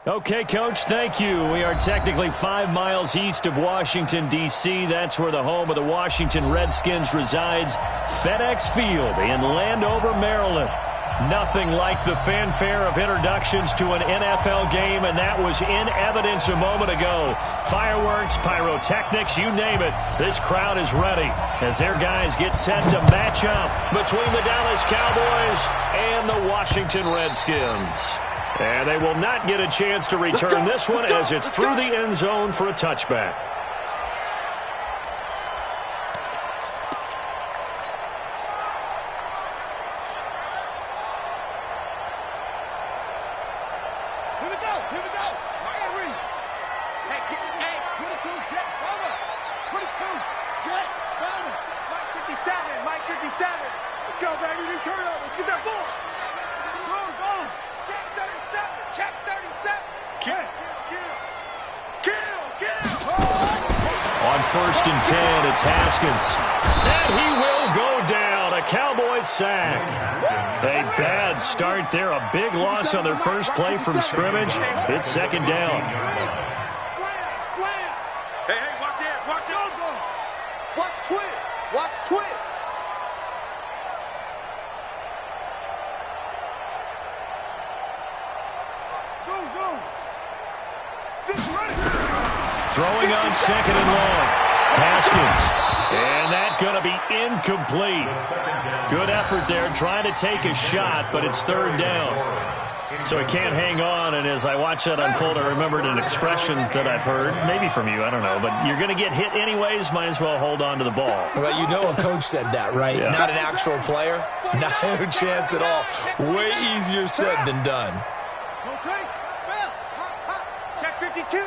Okay, Coach, thank you. We are technically 5 miles east of Washington, D.C. That's where the home of the Washington Redskins resides, FedEx Field in Landover, Maryland. Nothing like the fanfare of introductions to an NFL game, and that was in evidence a moment ago. Fireworks, pyrotechnics, you name it. This crowd is ready as their guys get set to match up between the Dallas Cowboys and the Washington Redskins. And they will not get a chance to return this one as it's through the end zone for a touchback. First and 10, it's Haskins. And he will go down. A Cowboys sack. A bad start there. A big loss on their first play from scrimmage. It's second down. Slam. Hey, watch it. Go. Watch twist. Zoom. Throwing on second and long. Haskins. And that's going to be incomplete. Good effort there trying to take a shot, but it's third down. So he can't hang on, and as I watch that unfold, I remembered an expression that I've heard, maybe from you, I don't know, but you're going to get hit anyways, might as well hold on to the ball. Well, you know a coach said that, right? Yeah. Not an actual player. Not a chance at all. Way easier said than done. Check 52.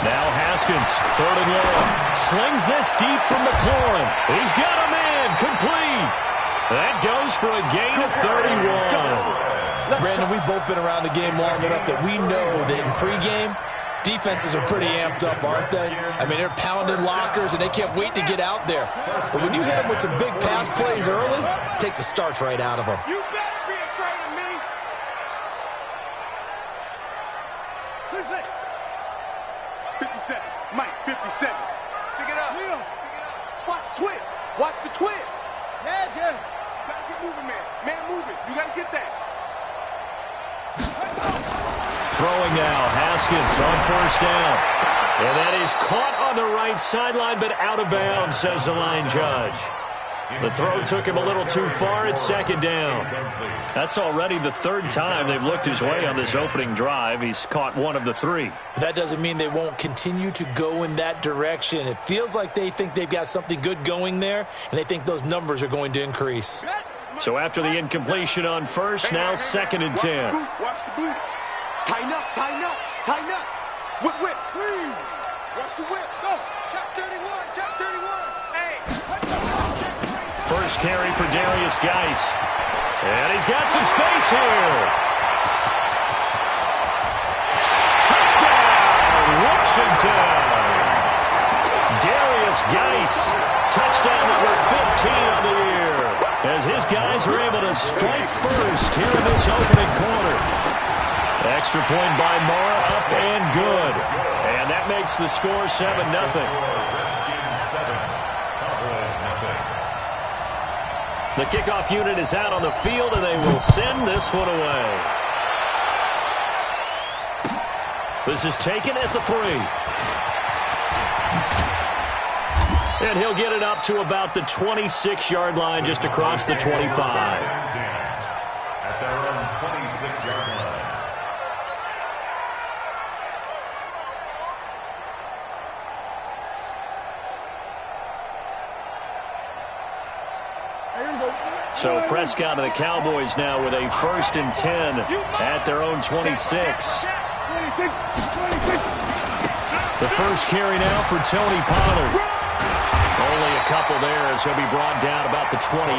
Now Haskins, third and long. Slings this deep from McLaurin. He's got a man, complete. That goes for a gain of 31. Brandon, we've both been around the game long enough that we know that in pregame, defenses are pretty amped up, aren't they? I mean, they're pounding lockers, and they can't wait to get out there. But when you hit them with some big pass plays early, it takes the starch right out of them. You better be afraid of me. 57. Mike, 57. Pick it up. Leo. Watch the twist. Yeah. Gotta get moving, man. Man, move it. You gotta get that. Throwing now, Haskins on first down. And that is caught on the right sideline, but out of bounds, says the line judge. The throw took him a little too far. It's second down. That's already the third time they've looked his way on this opening drive. He's caught one of the three. That doesn't mean they won't continue to go in that direction. It feels like they think they've got something good going there, and they think those numbers are going to increase. So after the incompletion on first, now second and 10. Watch the boot. Tighten up. Whip. Watch the whip. Go. Chop 31. Hey. First carry for Darius Geis. And he's got some space here. Touchdown, Washington. Darius Geis. Touchdown number 15 on the year. As his guys are able to strike first here in this opening quarter. Extra point by Mara, up and good. And that makes the score 7-0. The kickoff unit is out on the field, and they will send this one away. This is taken at the 3. And he'll get it up to about the 26-yard line, just across the 25. At their own 26-yard line. So Prescott and the Cowboys now with a first and 10 at their own 26. The first carry now for Tony Pollard. Only a couple there as he'll be brought down about the 28.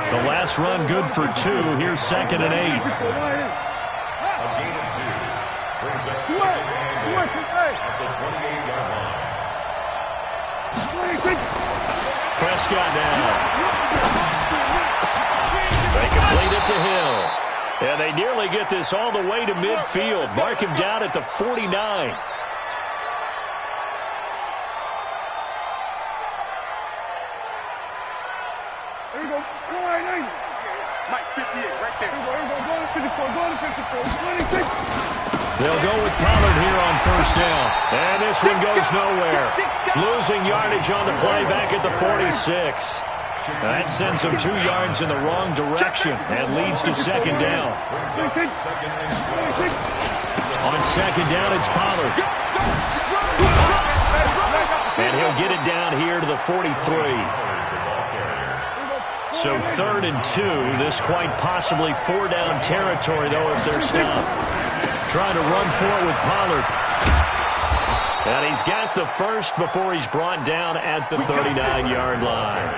The last run good for 2. Here's second and 8. A gain of 2 brings up second and 8 at the 28-yard line. Prescott now. They complete it to Hill. And they nearly get this all the way to midfield. Mark him down at the 49. There you go. Go right, Mike, 58, right there. There you go. Go to 54. Go to 54. 26. They'll go with Pollard here on first down. And this one goes nowhere. Losing yardage on the play back at the 46. That sends them 2 yards in the wrong direction and leads to second down. On second down, it's Pollard. And he'll get it down here to the 43. So 3rd and 2. This quite possibly 4-down territory, though, if they're stopped. Trying to run for it with Pollard. And he's got the first before he's brought down at the 39-yard line.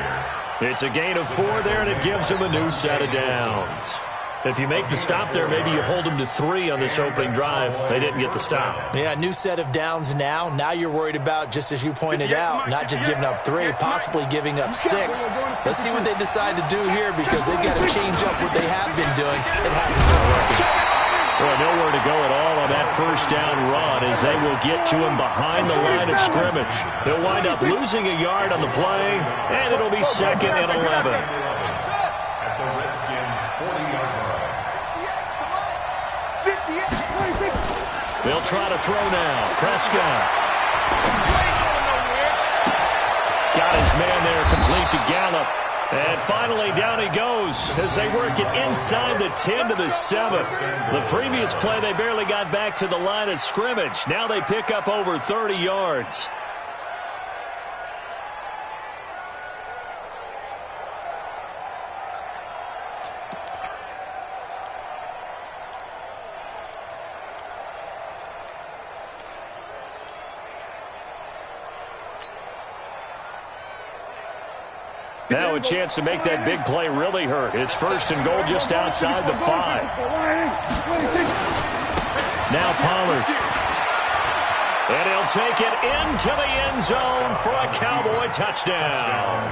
It's a gain of 4 there, and it gives him a new set of downs. If you make the stop there, maybe you hold them to 3 on this opening drive. They didn't get the stop. Yeah, new set of downs now. Now you're worried about, just as you pointed out, not just giving up 3, possibly giving up 6. Let's see what they decide to do here, because they've got to change up what they have been doing. It hasn't been working. Well, nowhere to go at all on that first down run as they will get to him behind the line of scrimmage. They'll wind up losing a yard on the play, and it'll be 2nd and 11. At the Redskins' 40-yard line. They'll try to throw now. Prescott. Got his man there, complete to Gallup. And finally, down he goes as they work it inside the 10 to the 7. The previous play, they barely got back to the line of scrimmage. Now they pick up over 30 yards. Now a chance to make that big play really hurt. It's 1st and goal just outside the 5. Now Pollard. And he'll take it into the end zone for a Cowboy touchdown.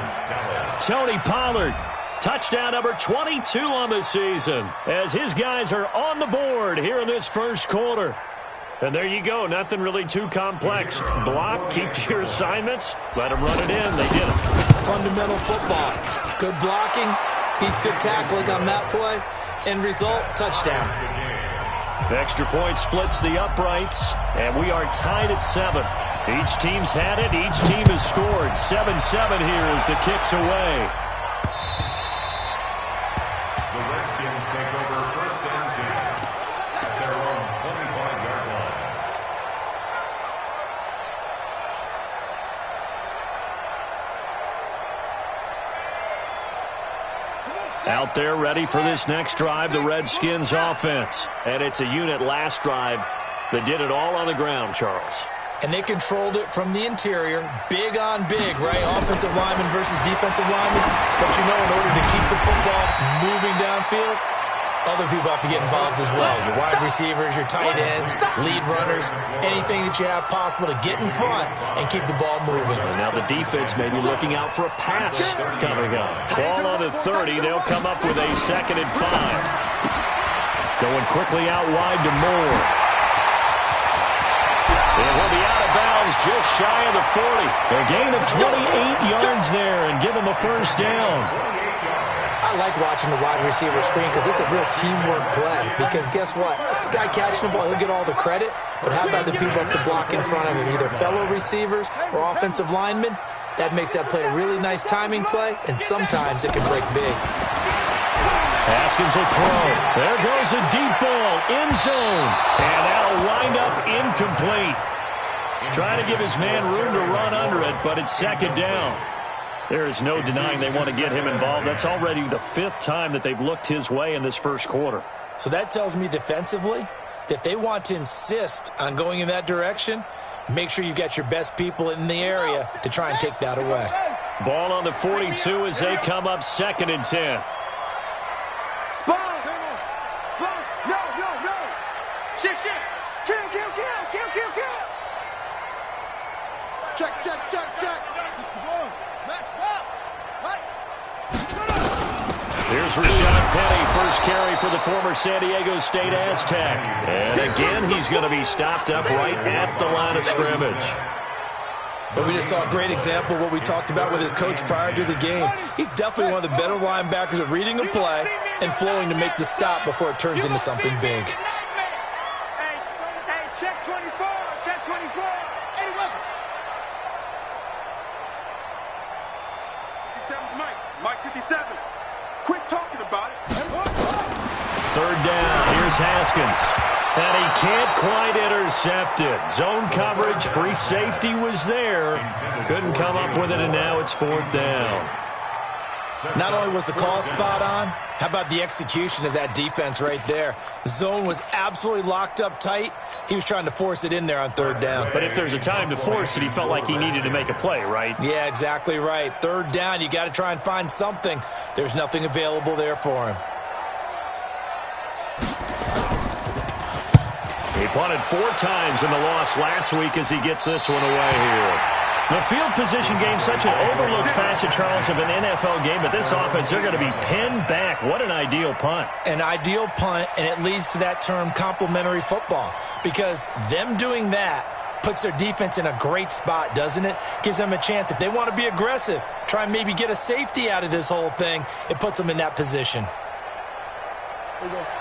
Tony Pollard, touchdown number 22 on the season, as his guys are on the board here in this first quarter. And there you go. Nothing really too complex. Block, keep to your assignments, let them run it in. They did it. Fundamental football. Good blocking, beats good tackling on that play. End result, touchdown. Extra point splits the uprights, and we are tied at 7. Each team's had it. Each team has scored. 7-7 here as the kick's away. The Redskins take over 1st and 10 at their own 25-yard line. Out there ready for this next drive, the Redskins offense. And it's a unit last drive that did it all on the ground, Charles. And they controlled it from the interior, big on big, right? Offensive lineman versus defensive lineman. But you know, in order to keep the football moving downfield, other people have to get involved as well. Your wide receivers, your tight ends, lead runners, anything that you have possible to get in front and keep the ball moving. And now the defense may be looking out for a pass coming up. Ball on the 30. They'll come up with a 2nd and 5. Going quickly out wide to Moore. And he'll be out of bounds just shy of the 40. A gain of 28 yards there and give him a first down. I like watching the wide receiver screen because it's a real teamwork play. Because guess what? The guy catching the ball, he'll get all the credit. But how about the people up to block in front of him? Either fellow receivers or offensive linemen. That makes that play a really nice timing play, and sometimes it can break big. Haskins will throw. There goes a deep ball, end zone. And that'll wind up incomplete. Trying to give his man room to run under it, but it's 2nd down. There is no denying they want to get him involved. That's already the 5th time that they've looked his way in this first quarter. So that tells me defensively that they want to insist on going in that direction. Make sure you've got your best people in the area to try and take that away. Ball on the 42 as they come up 2nd and 10. Spot. No. Shit. Kill. Check. Match box. Right. Here's Rashad Penny, first carry for the former San Diego State Aztec. And again, he's going to be stopped up right at the line of scrimmage. But we just saw a great example of what we talked about with his coach prior to the game. He's definitely one of the better linebackers at reading a play and flowing to make the stop before it turns into something big. Hey, check 24, check 24. Hey, welcome. 57, Mike 57. Quit talking about it. Third down, here's Haskins. And he can't quite intercept it. Zone coverage, free safety was there. Couldn't come up with it, and now it's fourth down. Not only was the call spot on, how about the execution of that defense right there? The zone was absolutely locked up tight. He was trying to force it in there on third down. But if there's a time to force it, he felt like he needed to make a play, right? Yeah, exactly right. Third down, you got to try and find something. There's nothing available there for him. He punted 4 times in the loss last week as he gets this one away here. The field position game, such an overlooked facet, Charles, of an NFL game, but this offense, they're going to be pinned back. What an ideal punt. An ideal punt, and it leads to that term complementary football, because them doing that puts their defense in a great spot, doesn't it? Gives them a chance. If they want to be aggressive, try and maybe get a safety out of this whole thing, it puts them in that position.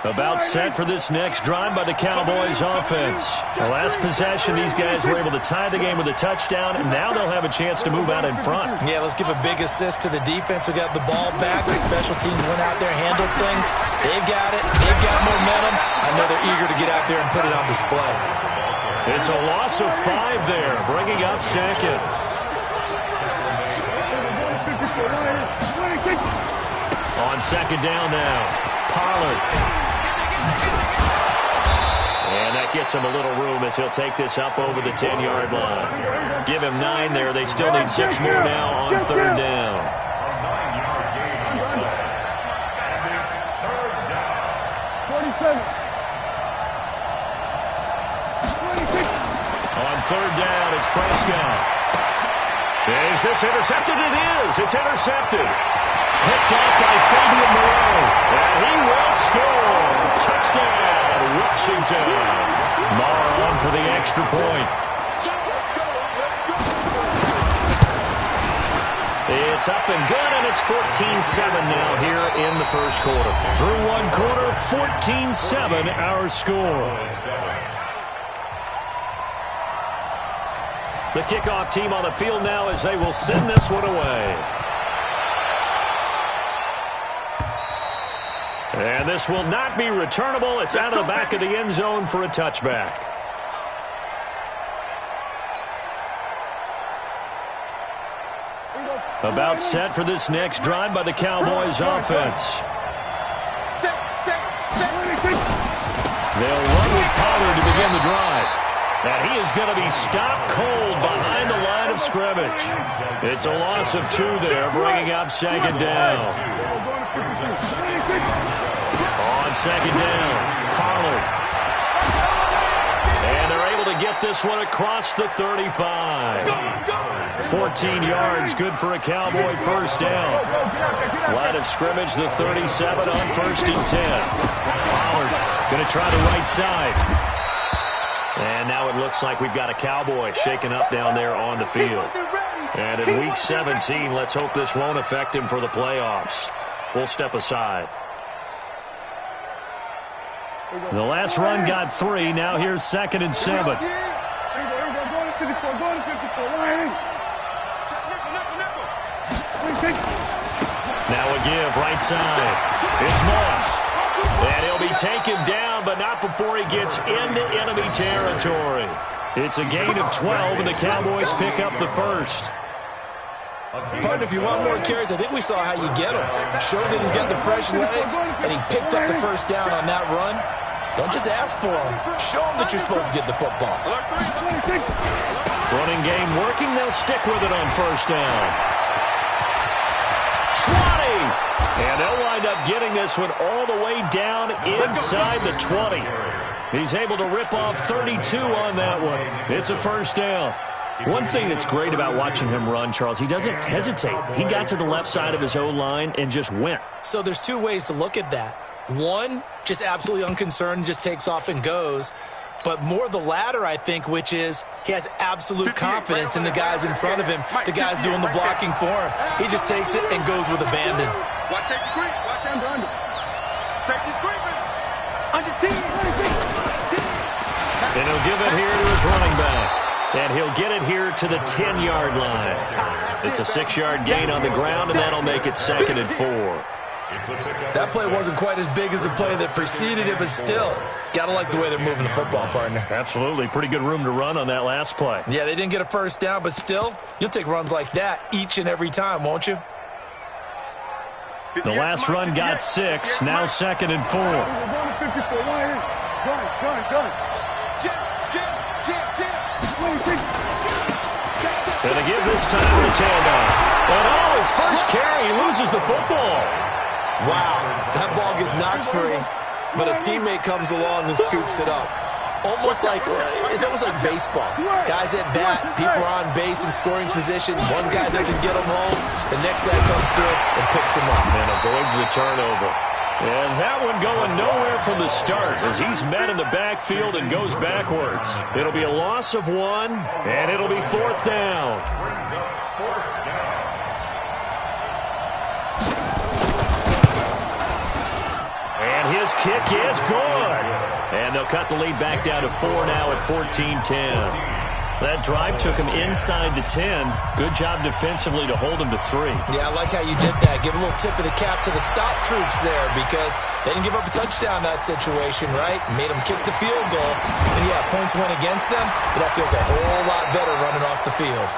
About set for this next drive by the Cowboys offense. The last possession, these guys were able to tie the game with a touchdown, and now they'll have a chance to move out in front. Yeah, let's give a big assist to the defense who got the ball back. The special teams went out there, handled things. They've got it. They've got momentum. I know they're eager to get out there and put it on display. It's a loss of 5 there, bringing up second. On second down now. Pollard. And that gets him a little room as he'll take this up over the 10-yard line. Give him 9 there. They still need 6 more now on third down. On third down, it's Prescott. Is this intercepted? It is. It's intercepted. Picked off by Fabian Moreau. And he will score. Touchdown, Washington. Marr on for the extra point. It's up and good, and it's 14-7 now here in the first quarter. Through one quarter, 14-7 our score. The kickoff team on the field now as they will send this one away. And this will not be returnable. It's out of the back of the end zone for a touchback. About set for this next drive by the Cowboys offense. They'll run with Pollard to begin the drive. And he is going to be stopped cold behind the line of scrimmage. It's a loss of 2 there, bringing up second down. On second down, Pollard. And they're able to get this one across the 35. 14 yards, good for a Cowboy first down. Line of scrimmage, the 37 on first and 10. Pollard going to try the right side. And now it looks like we've got a Cowboy shaken up down there on the field. And in Week 17, let's hope this won't affect him for the playoffs. We'll step aside. The last run got 3. Now here's second and 7. Now a give, right side. It's Moss. And he'll be taken down, but not before he gets into enemy territory. It's a gain of 12, and the Cowboys pick up the first. Partner, if you want more carries, I think we saw how you get him. Showed that he's got the fresh legs, and he picked up the first down on that run. Don't just ask for him. Show him that you're supposed to get the football. Running game working. They'll stick with it on first down. 20! And they'll wind up getting this one all the way down inside the 20. He's able to rip off 32 on that one. It's a first down. One thing that's great about watching him run, Charles, he doesn't hesitate. He got to the left side of his O-line and just went. So there's two ways to look at that. One, just absolutely unconcerned, just takes off and goes. But more the latter, I think, which is he has absolute confidence in the guys in front of him, the guys doing the blocking for him. He just takes it and goes with abandon. Watch safety creep. Watch under. Safety's creeping. Under 10. And he'll give it here to his running back. And he'll get it here to the 10-yard line. It's a 6-yard gain on the ground, and that'll make it 2nd and 4. That play wasn't quite as big as the play that preceded it, but still, gotta like the way they're moving the football, partner. Absolutely. Pretty good room to run on that last play. Yeah, they didn't get a first down, but still, you'll take runs like that each and every time, won't you? The last run got 6, now 2nd and 4. Gonna give this time to Tandon. And his first carry, he loses the football. Wow, that ball gets knocked free, but a teammate comes along and scoops it up. It's almost like baseball. Guys at bat, people are on base in scoring position. One guy doesn't get him home, the next guy comes through and picks him up. And avoids the turnover. And that one going nowhere from the start as he's met in the backfield and goes backwards. It'll be a loss of 1, and it'll be 4th down. And his kick is good. And they'll cut the lead back down to 4 now at 14-10. That drive took him inside the 10. Good job defensively to hold him to 3. Yeah, I like how you did that. Give a little tip of the cap to the stop troops there because they didn't give up a touchdown in that situation, right? Made them kick the field goal. And, yeah, points went against them, but that feels a whole lot better running off the field.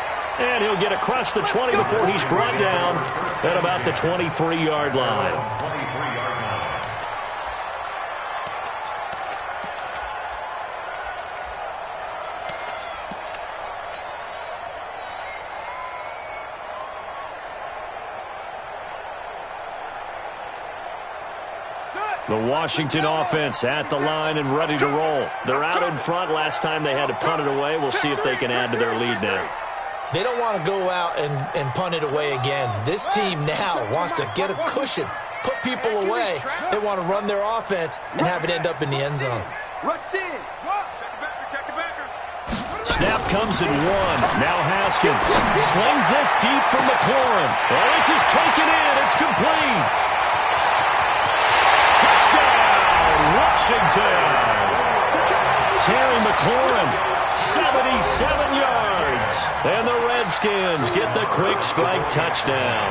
And he'll get across the 20 before he's brought down at about the 23-yard line. The Washington offense at the line and ready to roll. They're out in front. Last time they had to punt it away. We'll see if they can add to their lead now. They don't want to go out and punt it away again. This team now wants to get a cushion, put people away. They want to run their offense and have it end up in the end zone. Rush in. Check the backer. Snap comes in 1. Now Haskins slings this deep from McLaurin. Well, this is taken in. It's complete. Washington. Terry McLaurin, 77 yards. And the Redskins get the quick strike touchdown.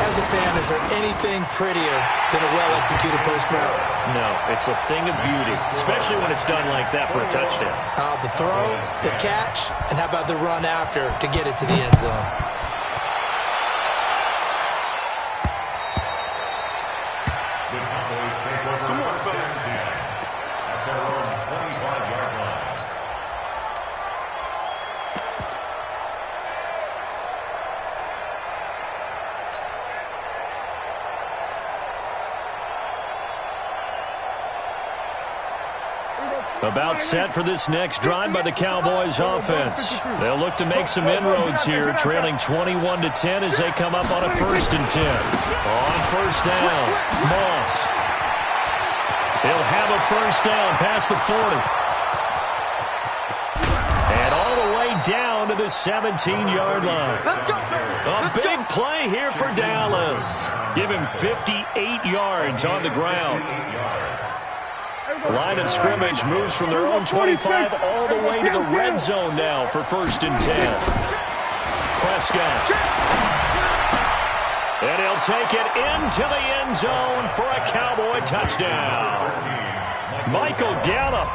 As a fan, is there anything prettier than a well-executed post route? No, it's a thing of beauty, especially when it's done like that for a touchdown. The throw, the catch, and how about the run after to get it to the end zone? About set for this next drive by the Cowboys offense. They'll look to make some inroads here, trailing 21-10 as they come up on a 1st and 10. On 1st down, Moss. He'll have a 1st down past the 40. And all the way down to the 17-yard line. A big play here for Dallas. Give him 58 yards on the ground. The line of scrimmage moves from their own 25 all the way to the red zone now for 1st and 10. Prescott. And he'll take it into the end zone for a Cowboy touchdown. Michael Gallup,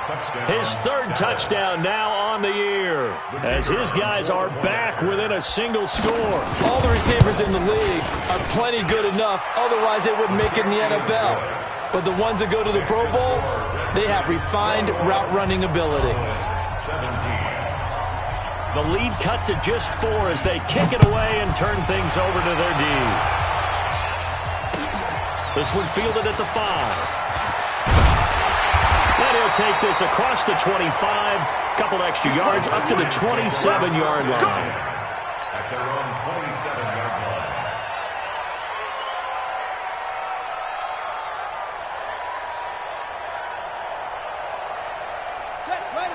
his 3rd touchdown now on the year, as his guys are back within a single score. All the receivers in the league are plenty good enough, otherwise they wouldn't make it in the NFL. But the ones that go to the Pro Bowl, they have refined route running ability. The lead cut to just 4 as they kick it away and turn things over to their D. This one fielded at the 5. And he'll take this across the 25 Couple extra yards up to the 27-yard line. At their own 27-yard line.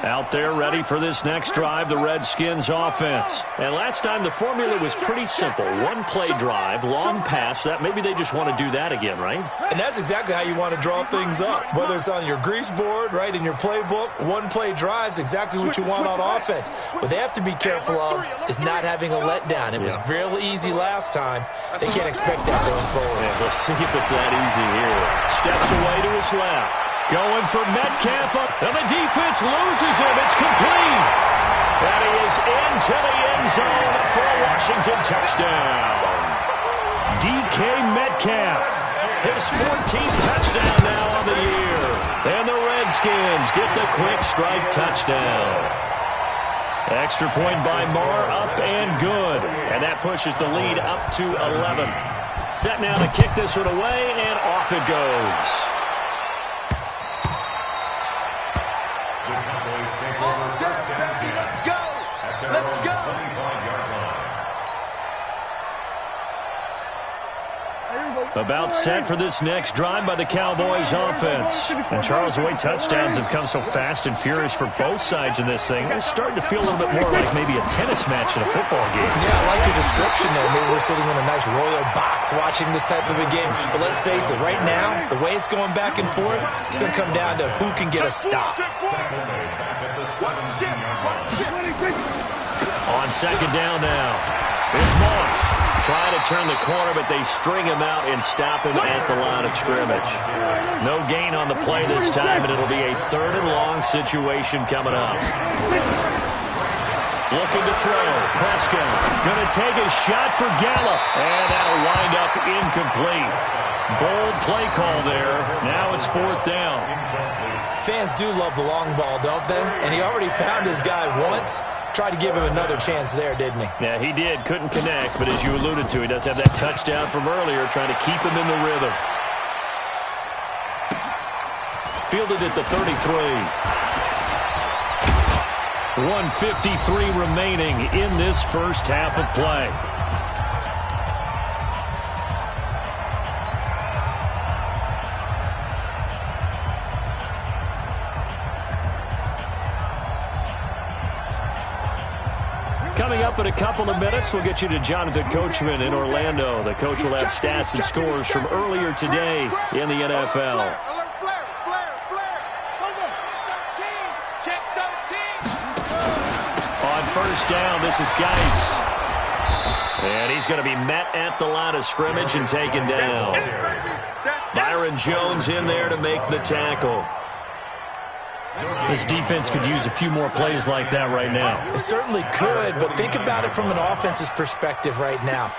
Out there ready for this next drive, the Redskins offense. And last time the formula was pretty simple. One play drive, long pass. That maybe they just want to do that again, right? And that's exactly how you want to draw things up. Whether it's on your grease board, right, in your playbook, one play drive is exactly what you want on offense. What they have to be careful of is not having a letdown. It was real easy last time. They can't expect that going forward. Yeah, we'll see if it's that easy here. Steps away to his left. Going for Metcalf, and the defense loses him. It's complete. And he is into the end zone for a Washington touchdown. DK Metcalf, his 14th touchdown now on the year. And the Redskins get the quick strike touchdown. Extra point by Marr, up and good. And that pushes the lead up to 11. Set now to kick this one away, and off it goes. Let's go. About set for this next drive by the Cowboys offense. And Charles, the way touchdowns have come so fast and furious for both sides in this thing, it's starting to feel a little bit more like maybe a tennis match in a football game. Yeah, I like your description there. Maybe we're sitting in a nice royal box watching this type of a game. But let's face it, right now, the way it's going back and forth, it's going to come down to who can get a stop. On second down now, it's Moss. Trying to turn the corner, but they string him out and stop him at the line of scrimmage. No gain on the play this time, and it'll be a 3rd and long situation coming up. Looking to throw. Prescott going to take a shot for Gallup, and that'll wind up incomplete. Bold play call there. Now it's 4th down. Fans do love the long ball, don't they? And he already found his guy once. Tried to give him another chance there, didn't he? Yeah, he did. Couldn't connect, but as you alluded to, he does have that touchdown from earlier, trying to keep him in the rhythm. Fielded at the 33. 1:53 remaining in this first half of play. Coming up in a couple of minutes, we'll get you to Jonathan Coachman in Orlando. The coach will have stats and scores from earlier today in the NFL. On first down, this is Geis. And he's going to be met at the line of scrimmage and taken down. Byron Jones in there to make the tackle. This defense could use a few more plays like that right now. It certainly could, but think about it from an offense's perspective right now.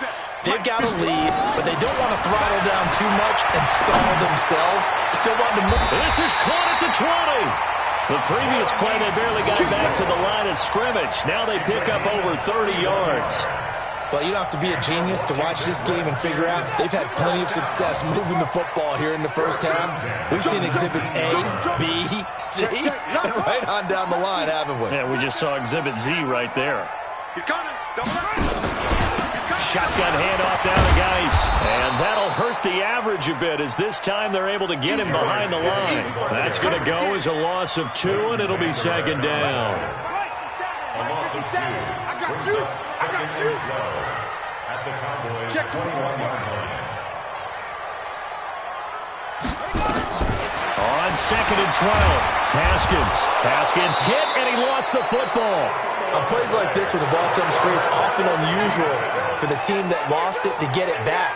They've got a lead, but they don't want to throttle down too much and stall themselves. Still want to move. This is caught at the 20. The previous play, they barely got back to the line of scrimmage. Now they pick up over 30 yards. Well, you don't have to be a genius to watch this game and figure out they've had plenty of success moving the football here in the first half. We've seen exhibits A, B, C, and right on down the line, haven't we? Yeah, we just saw exhibit Z right there. He's coming. Shotgun handoff down to Geis. And that'll hurt the average a bit as this time they're able to get him behind the line. That's going to go as a loss of 2, and it'll be second down. A loss of 2. I got you. I got you. At the Cowboys' 21-yard line. On second and 12, Haskins hit, and he lost the football. On plays like this, when the ball comes free, it's often unusual for the team that lost it to get it back.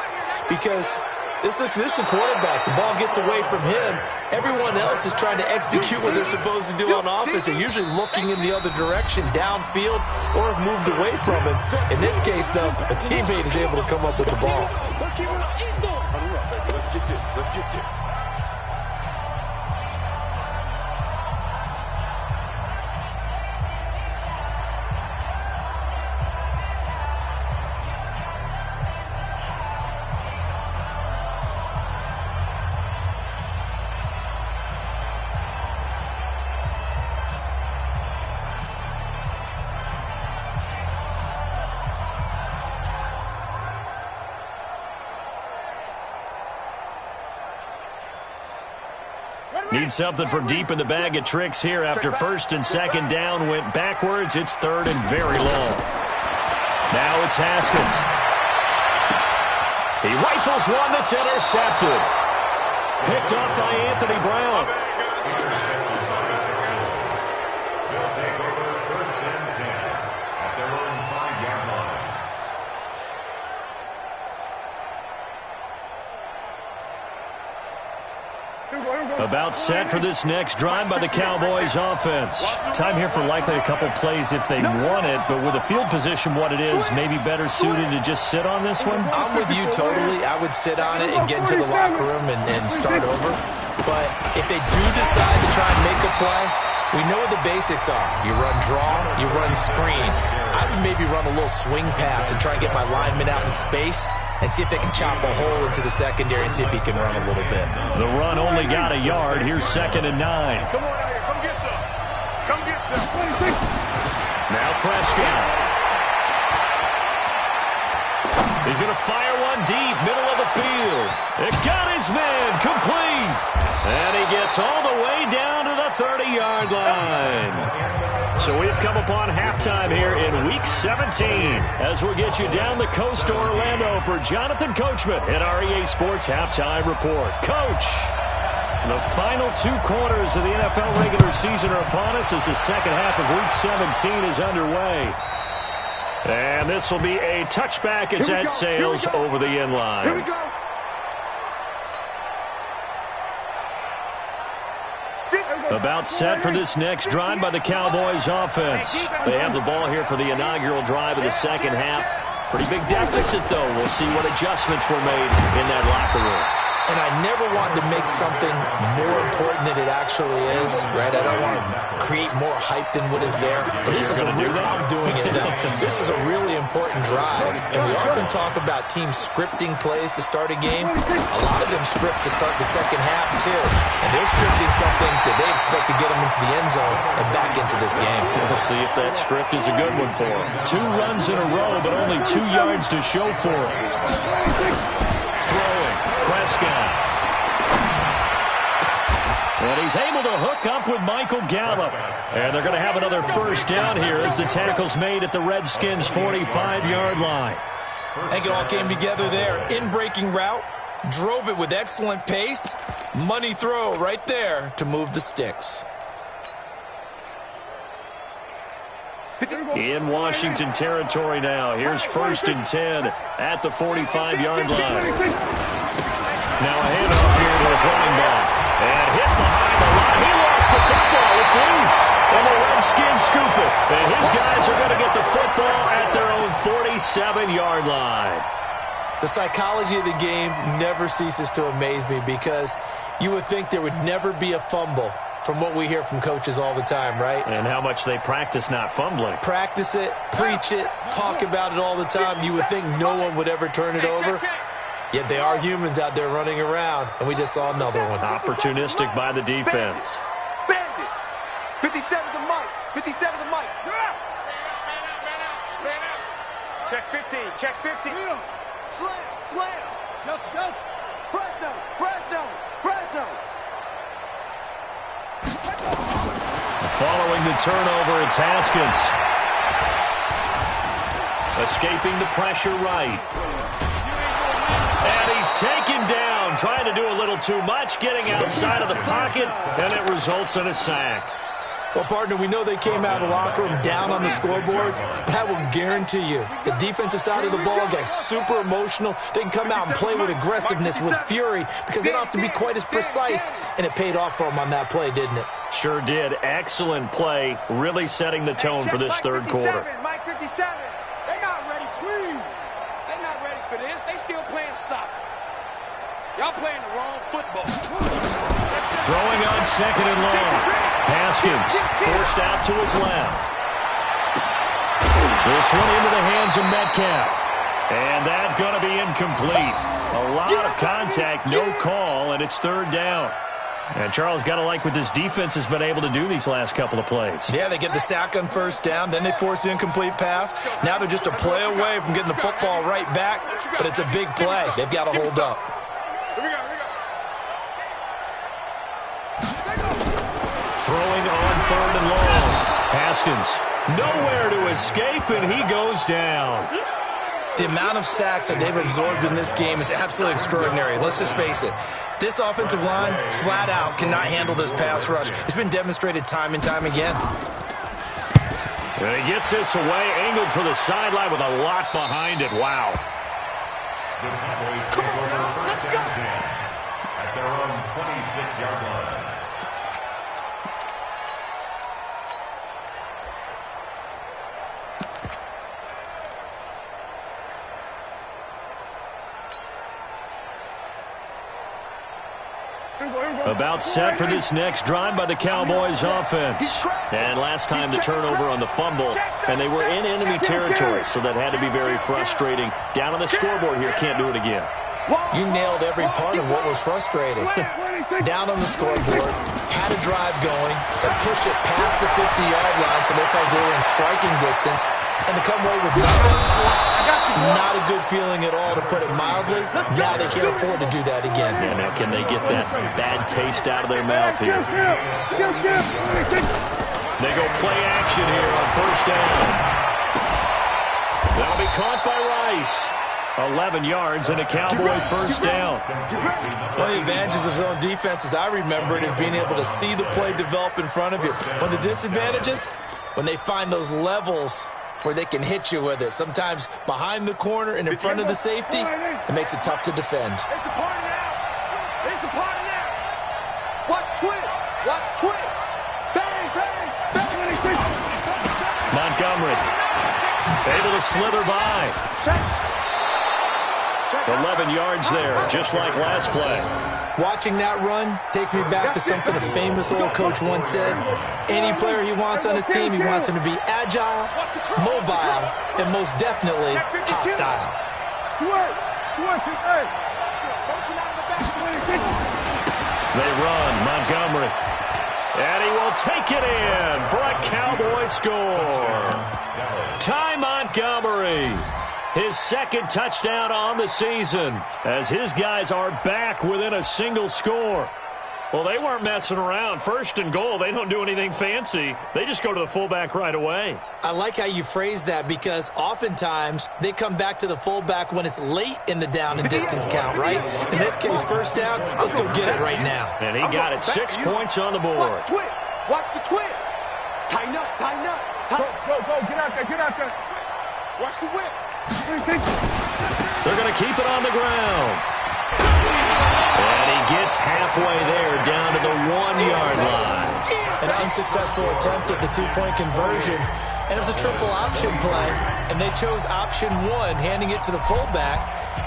Because this is the quarterback. The ball gets away from him. Everyone else is trying to execute what they're supposed to do on offense. They're usually looking in the other direction, downfield, or have moved away from it. In this case, though, a teammate is able to come up with the ball. Let's get this. Let's get this. Need something from deep in the bag of tricks here after first and second down went backwards. It's third and very long. Now it's Haskins. He rifles one that's intercepted. Picked up by Anthony Brown. They'll take over first and 10 at their own 5-yard line. About set for this next drive by the Cowboys offense. Time here for likely a couple plays if they want it, but with the field position what it is, maybe better suited to just sit on this one? I'm with you totally. I would sit on it and get into the locker room and start over. But if they do decide to try and make a play, we know what the basics are. You run draw, you run screen. I would maybe run a little swing pass and try and get my lineman out in space and see if they can chop a hole into the secondary and see if he can run a little bit. The run only got a yard. Here's 2nd and 9. Come on out here. Come get some. Come get some. Now Prescott. He's going to fire one deep, middle of the field. It got his man complete. And he gets all the way down to the 30-yard line. So we've come upon halftime here in Week 17 as we'll get you down the coast to Orlando for Jonathan Coachman in our EA Sports Halftime Report. Coach, the final 2 quarters of the NFL regular season are upon us as the second half of Week 17 is underway. And this will be a touchback as that sails over the end line. Here we go. About set for this next drive by the Cowboys offense. They have the ball here for the inaugural drive of the second half. Pretty big deficit, though. We'll see what adjustments were made in that locker room. And I never wanted to make something more important than it actually is, right? I don't want to create more hype than what is there. But this is I'm doing it now. This is a really important drive. And we often talk about teams scripting plays to start a game. A lot of them script to start the second half, too. And they're scripting something that they expect to get them into the end zone and back into this game. We'll see if that script is a good one for them. 2 runs in a row, but only 2 yards to show for it. Throwing, Prescott. And he's able to hook up with Michael Gallup. And they're going to have another first down here as the tackle's made at the Redskins' 45-yard line. I think it all came together there. In-breaking route, drove it with excellent pace. Money throw right there to move the sticks. In Washington territory now. Here's 1st and 10 at the 45-yard line. Now a handoff here to his running back. And hit behind the line. He lost the football. It's loose. And the Redskins scoop it. And his guys are going to get the football at their own 47-yard line. The psychology of the game never ceases to amaze me because you would think there would never be a fumble from what we hear from coaches all the time, right? And how much they practice not fumbling. Practice it, preach it, talk about it all the time. You would think no one would ever turn it over. Yet they are humans out there running around, and we just saw another one. Opportunistic by the defense. Bandit. 57 to Mike. 57 to Mike. Check 15. Check 15. Slam. Slam. Jump. Fresno. Fresno. Fresno. Following the turnover, it's Haskins. Escaping the pressure right. And he's taken down, trying to do a little too much, getting outside of the pocket, and it results in a sack. Well, partner, we know they came out of the locker room down on the scoreboard, but I will guarantee you the defensive side of the ball got super emotional. They can come out and play with aggressiveness, with fury, because they don't have to be quite as precise, and it paid off for them on that play, didn't it? Sure did. Excellent play, really setting the tone for this third quarter. Mike 57. They're not ready for this. They're not ready for this. They still playing soccer. Y'all playing the wrong football. Throwing on 2nd and long. Haskins forced out to his left. This one into the hands of Metcalf. And that's going to be incomplete. A lot of contact, no call, and it's 3rd down. And Charles, got to like what this defense has been able to do these last couple of plays. Yeah, they get the sack on 1st down, then they force the incomplete pass. Now they're just a play away from getting the football right back, but it's a big play. They've got to hold up. Here we go. 3rd and long. Haskins, nowhere to escape, and he goes down. The amount of sacks that they've absorbed in this game is absolutely extraordinary. Let's just face it. This offensive line, flat out, cannot handle this pass rush. It's been demonstrated time and time again. And he gets this away, angled for the sideline with a lot behind it. Wow. The Cowboys take over 1st and 10 at their own 26-yard line. About set for this next drive by the Cowboys offense. And last time the turnover on the fumble, and they were in enemy territory, so that had to be very frustrating. Down on the scoreboard here, can't do it again. You nailed every part of what was frustrating. Down on the scoreboard, had a drive going, that pushed it past the 50-yard line so they felt they were in striking distance, and to come away with nothing, not a good feeling at all, to put it mildly. Now they can't afford to do that again. Yeah, now can they get that bad taste out of their mouth here? They go play action here on 1st down. That'll be caught by Rice. 11 yards and a Cowboy 1st down. One of the advantages of zone defense, as I remember it, is being able to see the play develop in front of you. One of the disadvantages, when they find those levels where they can hit you with it. Sometimes behind the corner and in front of the safety, it makes it tough to defend. It's a party now. It's a party now. Watch twist. Watch twist. Bang, bang, bang. Montgomery able to slither by. 11 yards there, just like last play. Watching that run takes me back to something a famous old coach once said. Any player he wants on his team, he wants him to be agile, mobile, and most definitely hostile. They run, Montgomery. And he will take it in for a Cowboy score. Ty Montgomery. His 2nd touchdown on the season as his guys are back within a single score. Well, they weren't messing around. 1st and goal, they don't do anything fancy. They just go to the fullback right away. I like how you phrase that, because oftentimes they come back to the fullback when it's late in the down and distance count, right? In this case, 1st down, let's go get it right now. And he got it. 6 points on the board. Watch the twist. Watch the twist. Tighten up, tighten up. Go, get out there, get out there. Watch the whip. They're going to keep it on the ground. And he gets halfway there, down to the 1-yard line. An unsuccessful attempt at the 2-point conversion, and it was a triple option play, and they chose option 1, handing it to the fullback,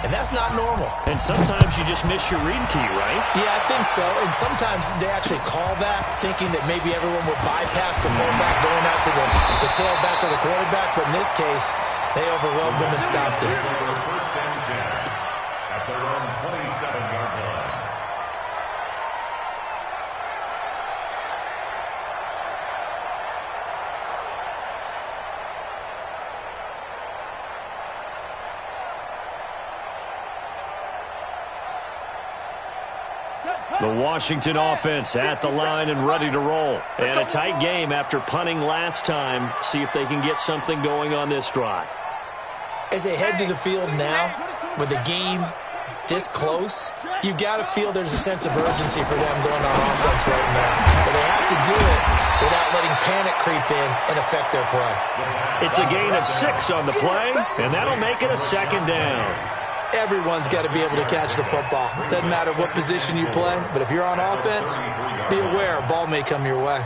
and that's not normal. And sometimes you just miss your read key, right? Yeah, I think so, and sometimes they actually call that, thinking that maybe everyone would bypass the fullback going out to the tailback or the quarterback, but in this case, they overwhelmed him and stopped him. 1st and 10 at their own 27-yard line. The Washington offense at the line and ready to roll. And a tight game after punting last time. See if they can get something going on this drive. As they head to the field now, with the game this close, you've got to feel there's a sense of urgency for them going on offense right now. But they have to do it without letting panic creep in and affect their play. It's a gain of 6 on the play, and that'll make it a 2nd down. Everyone's got to be able to catch the football. Doesn't matter what position you play, but if you're on offense, be aware a ball may come your way.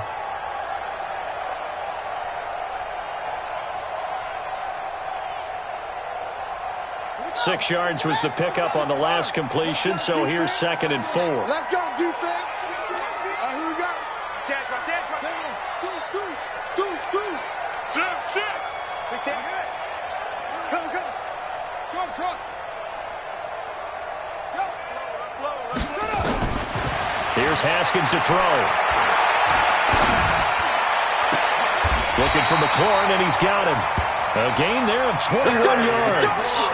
$6 yards was the pickup on the last completion, so here's 2nd and 4. Let's go, defense. Here we go. Chance. Shit. Come. Short. Here's Haskins to throw. Looking for McLaurin, and he's got him. A gain there of 21 yards.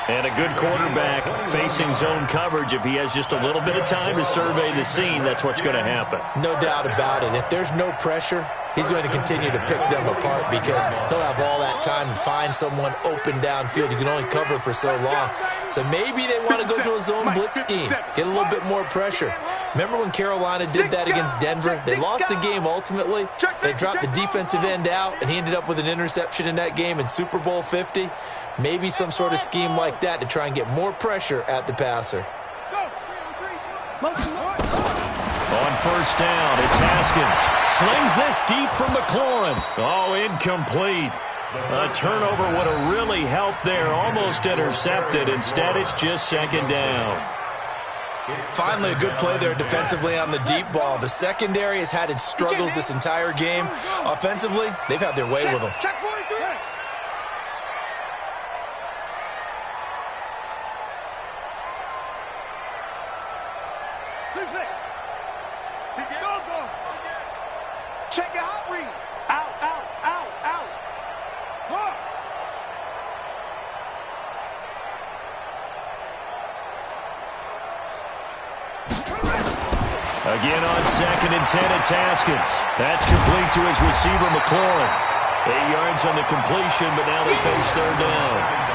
And a good quarterback facing zone coverage, if he has just a little bit of time to survey the scene, that's what's going to happen. No doubt about it. If there's no pressure, he's going to continue to pick them apart because he'll have all that time to find someone open downfield. You can only cover for so long. So maybe they want to go to a zone blitz scheme, get a little bit more pressure. Remember when Carolina did that against Denver? They lost the game ultimately. They dropped the defensive end out, and he ended up with an interception in that game in Super Bowl 50. Maybe some sort of scheme like that to try and get more pressure at the passer. On first down, it's Haskins. Slings this deep from McLaurin. Oh, incomplete. A turnover would have really helped there. Almost intercepted. Instead, it's just second down. Finally, a good play there defensively on the deep ball. The secondary has had its struggles this entire game. Offensively, they've had their way with them. Check your hot read. Out, out, out, out. Huh. Again on 2nd and 10, it's Haskins. That's complete to his receiver, McLaurin. 8 yards on the completion, but now they face third down.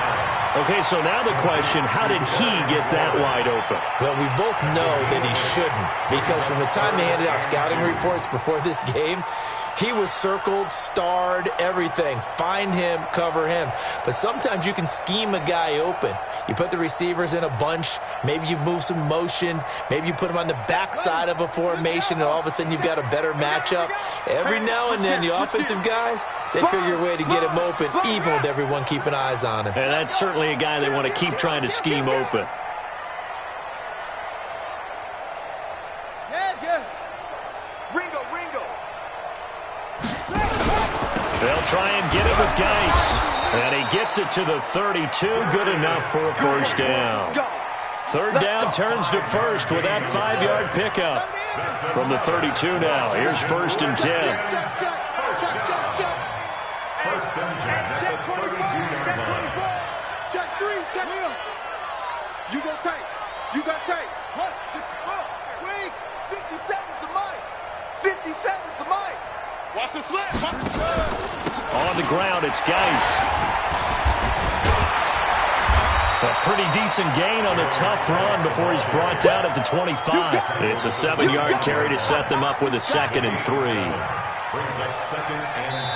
Okay, so now the question, how did he get that wide open? Well, we both know that he shouldn't, because from the time they handed out scouting reports before this game, he was circled, starred, everything. Find him, cover him. But sometimes you can scheme a guy open. You put the receivers in a bunch. Maybe you move some motion. Maybe you put them on the backside of a formation, and all of a sudden you've got a better matchup. Every now and then, the offensive guys, they figure a way to get him open, even with everyone keeping eyes on him. And that's certainly a guy they want to keep trying to scheme open. They'll try and get it with Geis. And he gets it to the 32. Good enough for a first down. Third down turns to first with that 5-yard pickup. From the 32 now. Here's 1st and 10. First and 10 at the 32-yard line. Check 3, check him. You go tight. You got tight. What? Wait. 50 seconds to Mike. 50 seconds to Mike. Watch the slip. On the ground, it's Geis. A pretty decent gain on the tough run before he's brought down at the 25. It's a 7-yard carry to set them up with a 2nd and 3. Brings up 2nd and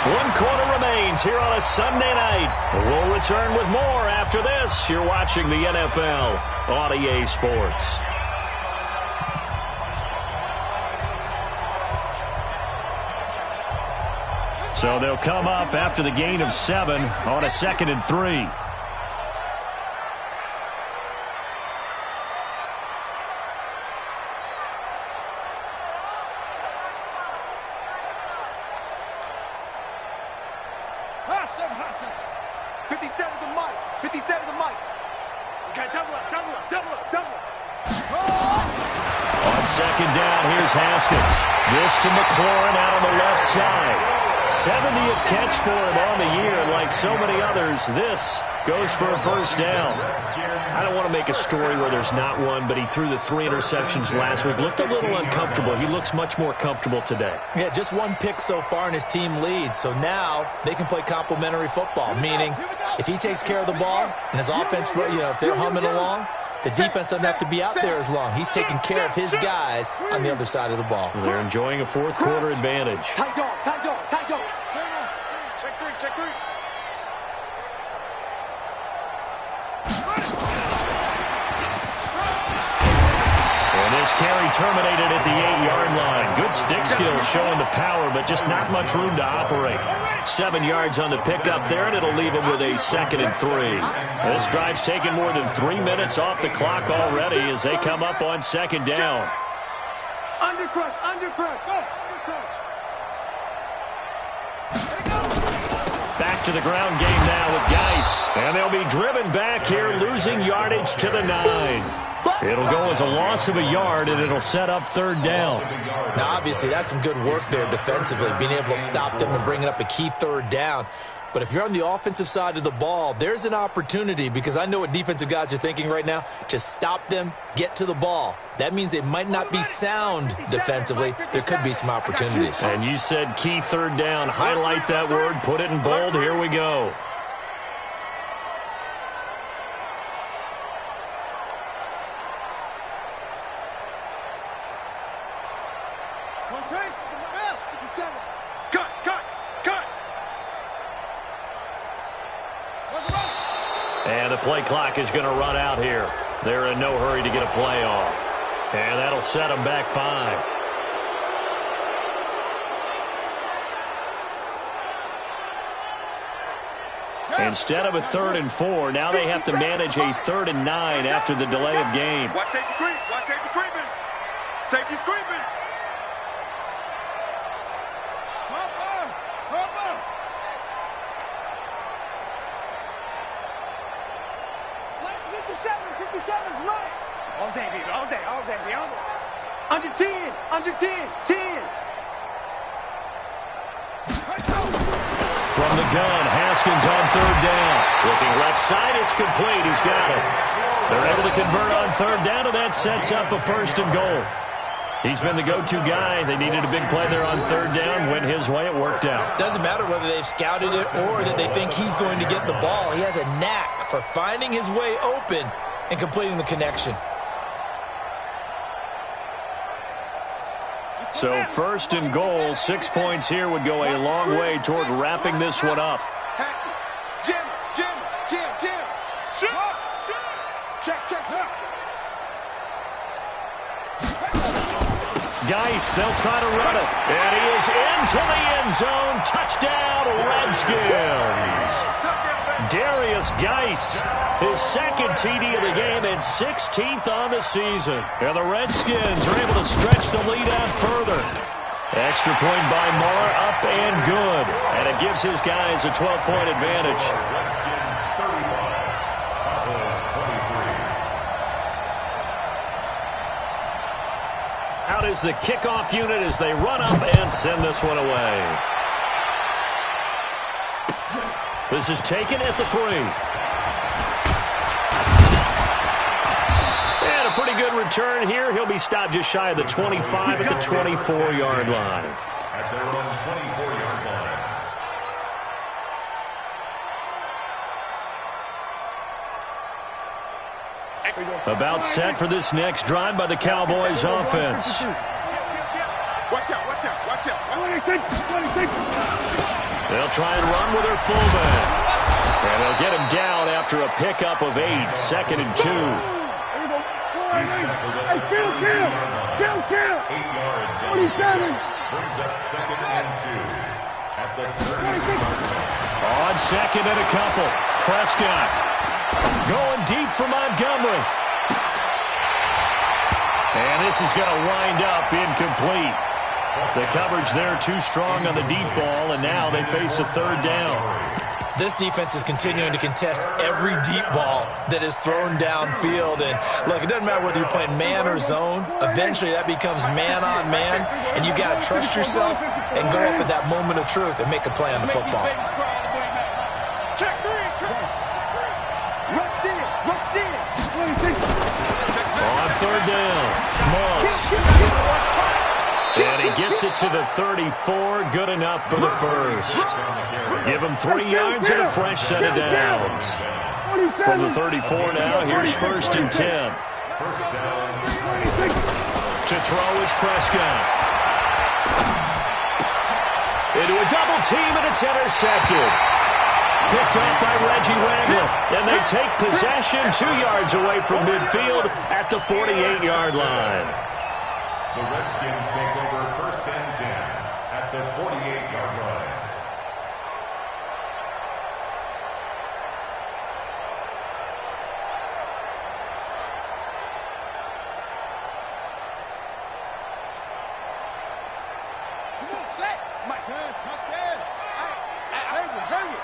3. 1 quarter remains here on a Sunday night. We'll return with more after this. You're watching the NFL on EA Sports. So they'll come up after the gain of 7 on a 2nd and 3. Hassan. 57 to Mike. 57 to Mike. Okay, double up. On 2nd down, here's Haskins. This to McLaurin out on the left side. 70th catch for him on the year. Like so many others, this goes for a first down. I don't want to make a story where there's not one, but he threw the 3 interceptions last week. Looked a little uncomfortable. He looks much more comfortable today. Yeah, just 1 pick so far and his team leads. So now they can play complementary football, meaning if he takes care of the ball and his offense, if they're humming along, the defense doesn't have to be out there as long. He's taking care of his guys on the other side of the ball. They're enjoying a 4th quarter advantage. Tight dog. Check 3. And this carry terminated at the 8-yard line. Good stick skill showing the power, but just not much room to operate. 7 yards on the pickup there, and it'll leave him with a 2nd and 3. This drive's taken more than 3 minutes off the clock already as they come up on 2nd down. Undercrush. Back to the ground game now with Geis. And they'll be driven back here, losing yardage to the 9. It'll go as a loss of a yard, and it'll set up 3rd down. Now, obviously, that's some good work there defensively, being able to stop them and bringing up a key 3rd down. But if you're on the offensive side of the ball, there's an opportunity, because I know what defensive guys are thinking right now. Just stop them, get to the ball. That means they might not be sound defensively. There could be some opportunities. And you said key third down. Highlight that word, put it in bold. Here we go. And the play clock is going to run out here. They're in no hurry to get a play off. And that'll set them back 5. Instead of a 3rd and 4, now they have to manage a 3rd and 9 after the delay of game. Watch safety creep. Watch safety creeping. Safety's creeping. Let's 57's right. All day, baby. All day. All day. Under 10. Under 10. 10. From the gun, Haskins on 3rd down. Looking left side, it's complete. He's got it. They're able to convert on 3rd down, and that sets up a 1st and goal. He's been the go-to guy. They needed a big play there on 3rd down. Went his way. It worked out. Doesn't matter whether they've scouted it or that they think he's going to get the ball. He has a knack for finding his way open and completing the connection. So 1st and goal, 6 points here would go a long way toward wrapping this one up. Jim. Check. Geis, they'll try to run it. And he is into the end zone. Touchdown, Redskins. Darius Geis, his 2nd TD of the game and 16th on the season. And the Redskins are able to stretch the lead out further. Extra point by Marr, up and good. And it gives his guys a 12-point advantage. Redskins 35, Cowboys 23. Out is the kickoff unit as they run up and send this one away. This is taken at the 3. And a pretty good return here. He'll be stopped just shy of the 25 at the 24-yard line. At their own 24-yard line. About set for this next drive by the Cowboys offense. Watch out. They'll try and run with their fullback. And they'll get him down after a pickup of 8, 2nd and 2. Hey, kill. 8 yards. 27. Brings up 2nd and 2. At the 36-yard line. On 2nd and a couple. Prescott going deep for Montgomery. And this is going to wind up incomplete. The coverage there too strong on the deep ball, and now they face a 3rd down. This defense is continuing to contest every deep ball that is thrown downfield. And look, it doesn't matter whether you're playing man or zone. Eventually that becomes man on man, and you've got to trust yourself and go up at that moment of truth and make a play on the football. Check 3. Rush in. On 3rd down, Moss. And he gets it to the 34. Good enough for the 1st. Give him 3 yards and a fresh set of downs. From the 34 now, here's 1st and 10. To throw is Prescott. Into a double team, and it's intercepted. Picked up by Reggie Wagner. And they take possession 2 yards away from midfield at the 48-yard line. The Redskins take over 1st and 10 at the 48-yard line. Come on, set. Mike, touchdown. Hurry.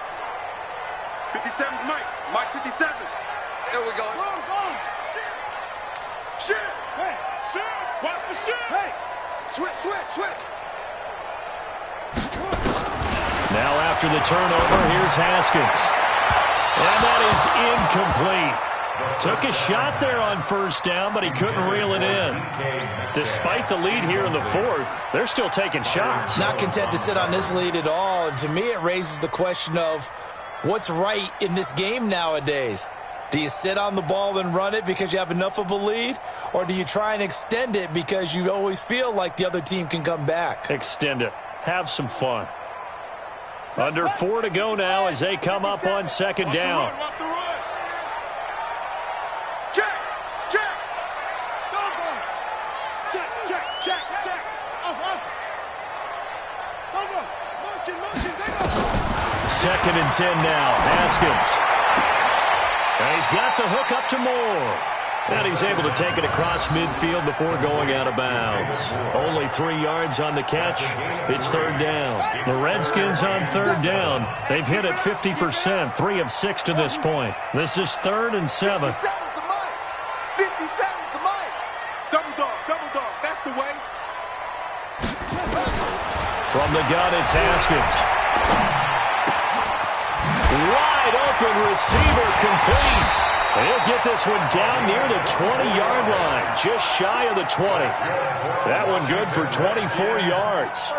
57's Mike. Mike 57. There we go. Go. Shit. Hey. Shit. Watch the shit. Hey. Switch. Now after the turnover, here's Haskins. And that is incomplete. Took a shot there on first down, but he couldn't reel it in. Despite the lead here in the fourth, they're still taking shots. Not content to sit on this lead at all. And to me, it raises the question of what's right in this game nowadays. Do you sit on the ball and run it because you have enough of a lead? Or do you try and extend it because you always feel like the other team can come back? Extend it. Have some fun. Under 4 to go now as they come up on second down. Watch the run. Check, check. Go. Check. Off. Go. Motion, they go. Second and 10 now. Haskins. And he's got the hook up to Moore. And he's able to take it across midfield before going out of bounds. Only 3 yards on the catch. It's third down. The Redskins on third down. They've hit it 50%, 3 of 6 to this point. This is 3rd and 7. 57's the mic. Double dog. That's the way. From the gun, it's Haskins. Wide open receiver complete. He'll get this one down near the 20-yard line, just shy of the 20. That one good for 24 yards.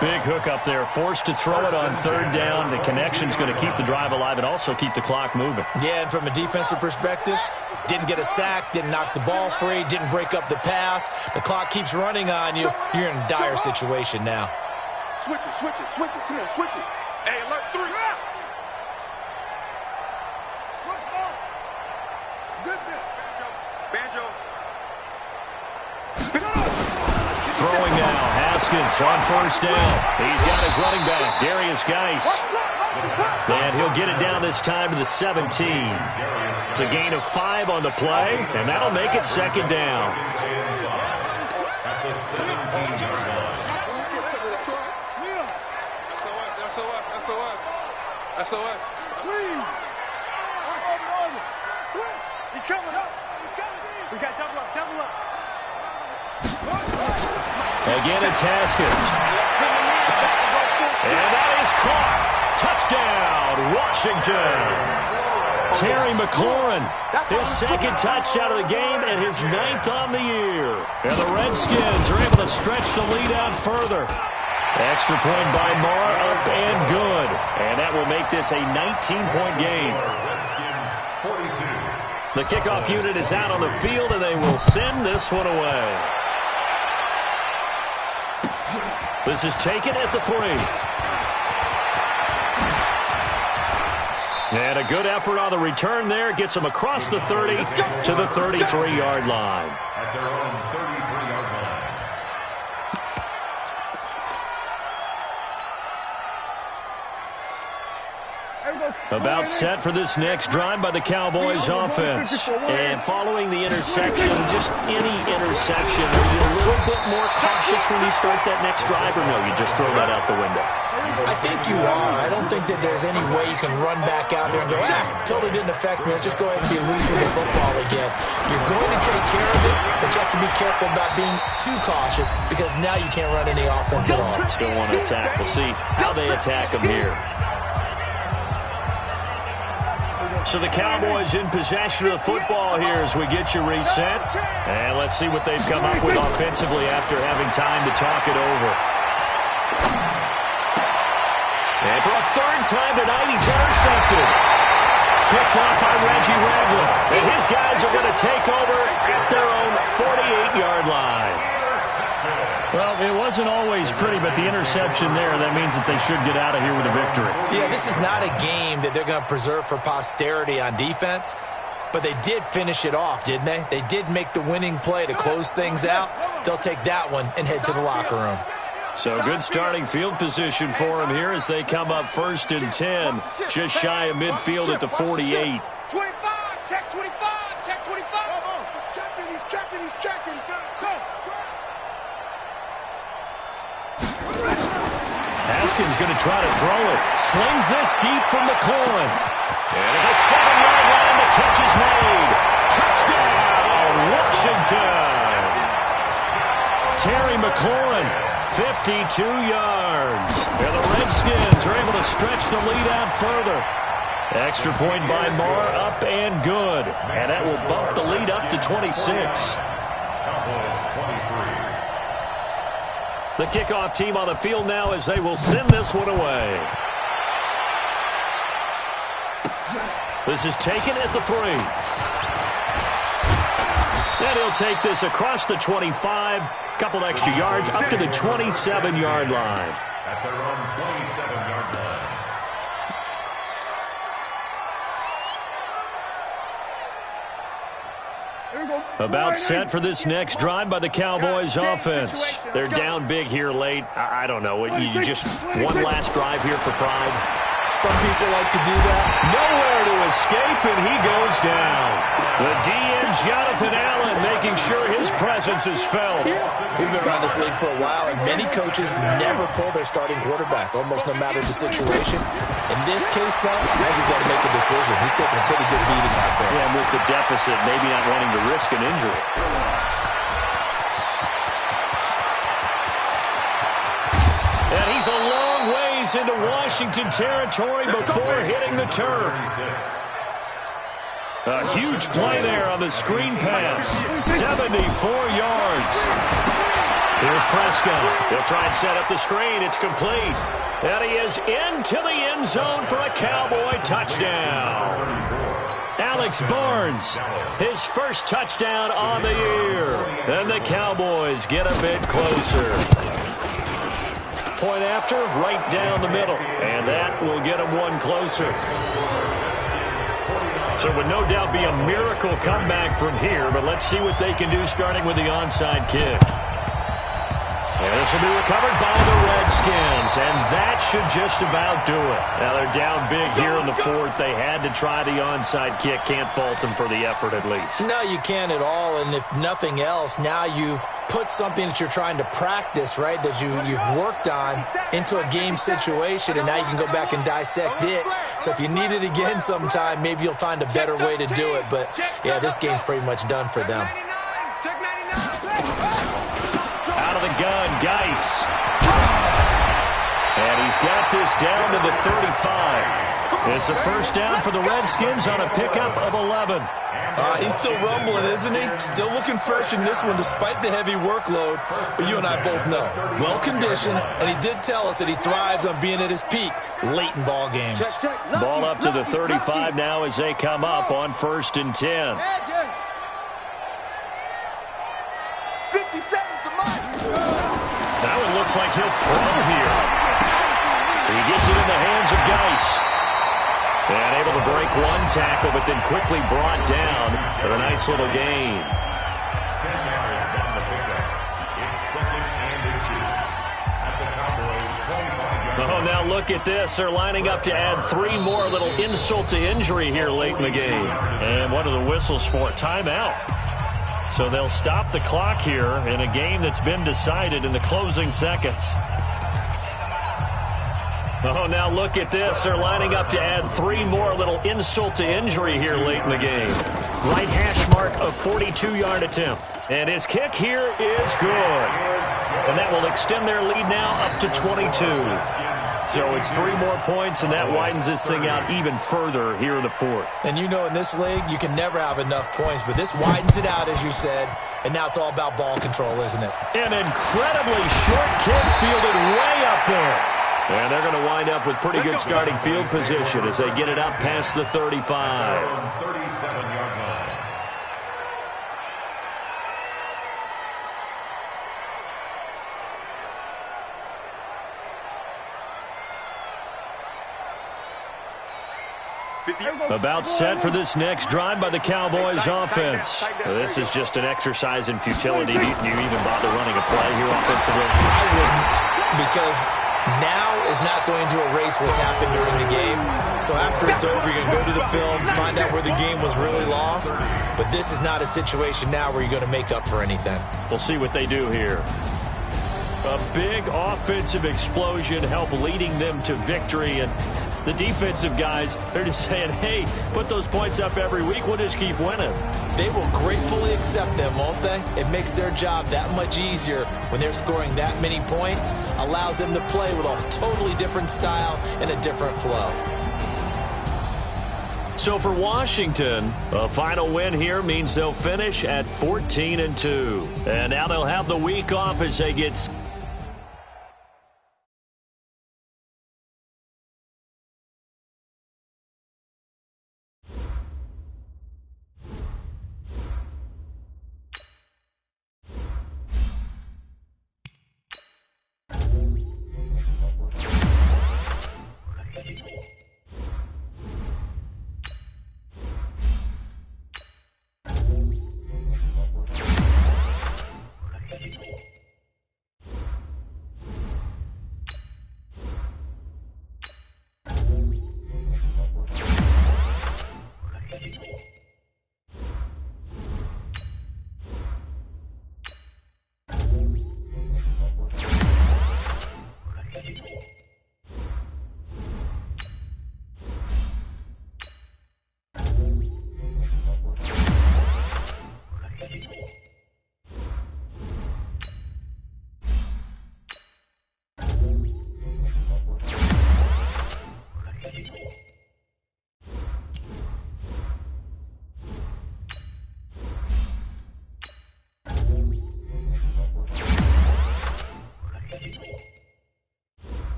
Big hook up there, forced to throw it on third down. The connection's going to keep the drive alive and also keep the clock moving. Yeah, and from a defensive perspective, didn't get a sack, didn't knock the ball free, didn't break up the pass. The clock keeps running on you. You're in a dire situation now. Switch it. Come on, switch it. Hey, alert 3. Switch ball. Zip this. Banjo. Throwing now, Haskins on first down. He's got his running back, Darius Geis. And he'll get it down this time to the 17. It's a gain of 5 on the play, and that'll make it second down. At the 17-yard line. SOS. He's coming up. We got double up. Again, it's Haskins. And that is caught. Touchdown, Washington. Terry McLaurin, his second touchdown of the game and his 9th on the year. And the Redskins are able to stretch the lead out further. Extra point by Marr, up and good. And that will make this a 19-point game. The kickoff unit is out on the field, and they will send this one away. This is taken at the 3. And a good effort on the return there. Gets them across the 30 to the 33-yard line. At their own 33-yard line. About set for this next drive by the Cowboys offense. And following the interception, just any interception, are you a little bit more cautious when you start that next drive, or no, you just throw that out the window? I think you are. I don't think that there's any way you can run back out there and go, totally didn't affect me. Let's just go ahead and be loose with the football again. You're going to take care of it, but you have to be careful about being too cautious because now you can't run any offense at all. Still want to attack. We'll see how they attack them here. So the Cowboys in possession of the football here as we get you reset. And let's see what they've come up with offensively after having time to talk it over. And for a third time tonight, he's intercepted. Picked off by Reggie Ragland. And his guys are going to take over at their own 48-yard line. Well, it wasn't always pretty, but the interception there, that means that they should get out of here with a victory. Yeah, this is not a game that they're going to preserve for posterity on defense, but they did finish it off, didn't they? They did make the winning play to close things out. They'll take that one and head to the locker room. So good starting field position for them here as they come up 1st and 10, just shy of midfield at the 48. 25, check 25, check 25. He's checking. Come. Haskins going to try to throw it. Slings this deep from McLaurin. And at the 7-yard line, the catch is made. Touchdown, Washington. Terry McLaurin 52 yards. And the Redskins are able to stretch the lead out further. Extra point by Marr, up and good. And that will bump the lead up to 26. The kickoff team on the field now as they will send this one away. This is taken at the 3. And he'll take this across the 25. Couple extra yards up to the 27-yard line. At their own 27-yard line. About set for this next drive by the Cowboys offense. They're down big here late. I don't know. You just one last drive here for pride. Some people like to do that. Nowhere to escape, and he goes down. The DN, Jonathan Allen, making sure his presence is felt. We've been around this league for a while, and many coaches never pull their starting quarterback, almost no matter the situation. In this case, though, now he's got to make a decision. He's taking a pretty good beating out there. Yeah, and with the deficit, maybe not wanting to risk an injury. And he's a long ways into Washington territory before hitting the turf. A huge play there on the screen pass. 74 yards. Here's Prescott. He'll try and set up the screen. It's complete. And he is into the end zone for a Cowboy touchdown. Alex Barnes, his first touchdown on the year. And the Cowboys get a bit closer. Point after, right down the middle. And that will get them one closer. So it would no doubt be a miracle comeback from here, but let's see what they can do starting with the onside kick. And this will be recovered by the Redskins, and that should just about do it. Now they're down big here in the 4th. They had to try the onside kick. Can't fault them for the effort at least. No, you can't at all, and if nothing else, now you've put something that you're trying to practice, right, that you've worked on into a game situation, and now you can go back and dissect it. So if you need it again sometime, maybe you'll find a better way to do it. But, yeah, this game's pretty much done for them. Out of the gun, Geis. And he's got this down to the 35. It's a first down for the Redskins on a pickup of 11. He's still rumbling, isn't he? Still looking fresh in this one despite the heavy workload. But you and I both know, well-conditioned, and he did tell us that he thrives on being at his peak late in ball games. Ball up to the 35 now as they come up on 1st and 10. That one looks like he'll throw here. He gets it in the hands of Geis. And able to break one tackle, but then quickly brought down for a nice little gain. 10 yards on the pickup. It's 2nd and inches at the Cowboys' 25-yard line. Oh, now look at this. They're lining up to add 3 more. A little insult to injury here late in the game. And what are the whistles for? Timeout. So they'll stop the clock here in a game that's been decided in the closing seconds. Oh, now look at this. They're lining up to add 3 more. A little insult to injury here late in the game. Right hash mark of 42-yard attempt. And his kick here is good. And that will extend their lead now up to 22. So it's 3 more points, and that widens this thing out even further here in the 4th. And you know in this league, you can never have enough points, but this widens it out, as you said, and now it's all about ball control, isn't it? An incredibly short kick fielded way up there. And they're going to wind up with pretty good starting field position as they get it up past the 35. 37-yard line. About set for this next drive by the Cowboys offense. This is just an exercise in futility. Do you even bother running a play here offensively? I wouldn't, because now is not going to erase what's happened during the game. So after it's over, you're going to go to the film, find out where the game was really lost. But this is not a situation now where you're going to make up for anything. We'll see what they do here. A big offensive explosion helped leading them to victory, and The defensive guys, they're just saying, hey, put those points up every week. We'll just keep winning. They will gratefully accept them, won't they? It makes their job that much easier when they're scoring that many points. Allows them to play with a totally different style and a different flow. So for Washington, a final win here means they'll finish at 14-2. And now they'll have the week off as they get